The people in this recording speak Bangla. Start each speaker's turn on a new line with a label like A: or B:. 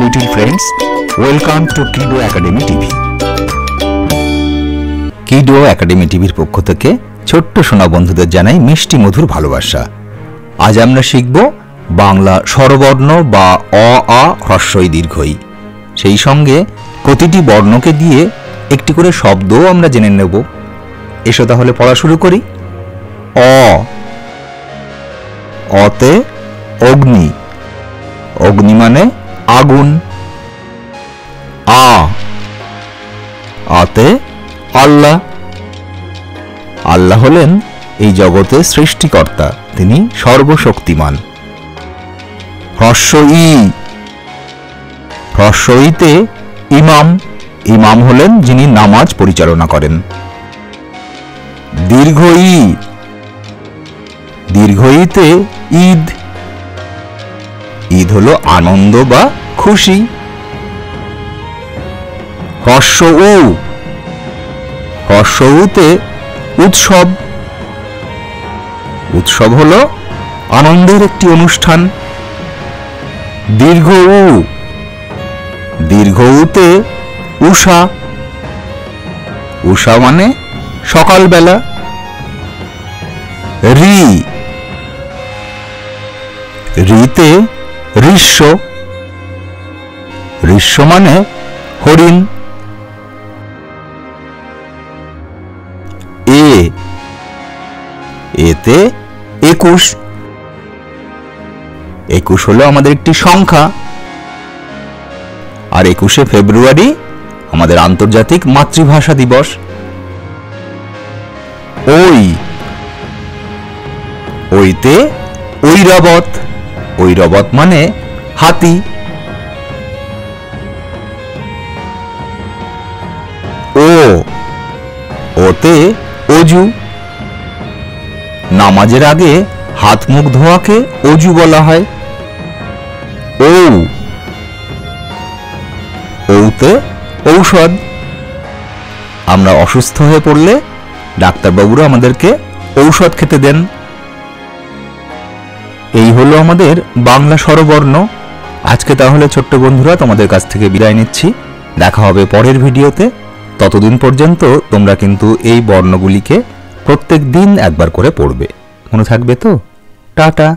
A: little friends, welcome to Kido Academy TV. Kido Academy TVর পক্ষ থেকে ছোট্ট সোনা বন্ধুদের জানাই মিষ্টি মধুর ভালোবাসা। আজ আমরা শিখব বাংলা স্বরবর্ণ বা অ আ হ্রস্ব ই দীর্ঘ ই। সেই সঙ্গে প্রতিটি বর্ণকে দিয়ে একটি করে শব্দও আমরা জেনে নেব। এসো তাহলে পড়া শুরু করি। অ, অতে অগ্নি, অগ্নি মানে আগুন। আ, আতে আল্লাহ, আল্লাহ হলেন এই জগতের সৃষ্টিকর্তা, তিনি সর্বশক্তিমান। হ্রস্ব ই, হ্রস্ব ইতে ইমাম, ইমাম হলেন যিনি নামাজ পরিচালনা করেন। দীর্ঘ ই, দীর্ঘ ইতে ঈদ, ঈদ হলো আনন্দ বা খুশি। হ্রস্ব উ, হ্রস্ব উতে উৎসব, উৎসব হলো আনন্দের একটি অনুষ্ঠান। দীর্ঘ উ, দীর্ঘ উতে উষা, উষা মানে সকালবেলা। রি, রিতে ঋষ্য, ঋষ্য মানে হরিণ। এ, এতে 21, 21 হলো আমাদের একটি সংখ্যা। আর 21শে ফেব্রুয়ারি আমাদের আন্তর্জাতিক মাতৃভাষা দিবস। ওই, ওইতে ঐরাবত, ঐরাবত মানে হাতি। ও, ওতে অজু, নামাজের আগে হাত মুখ ধোয়াকে অজু বলা হয়। ও, ওতে ঔষধ, আমরা অসুস্থ হয়ে পড়লে ডাক্তারবাবুরা আমাদেরকে ঔষধ খেতে দেন। এই হলো আমাদের বাংলা স্বরবর্ণ। আজকে তাহলে ছোট্ট বন্ধুরা তোমাদের কাছ থেকে বিদায় নিচ্ছি। দেখা হবে পরের ভিডিওতে। ততদিন পর্যন্ত তোমরা কিন্তু এই বর্ণগুলিকে প্রত্যেক দিন একবার করে পড়বে। মনে থাকবে তো? টাটা।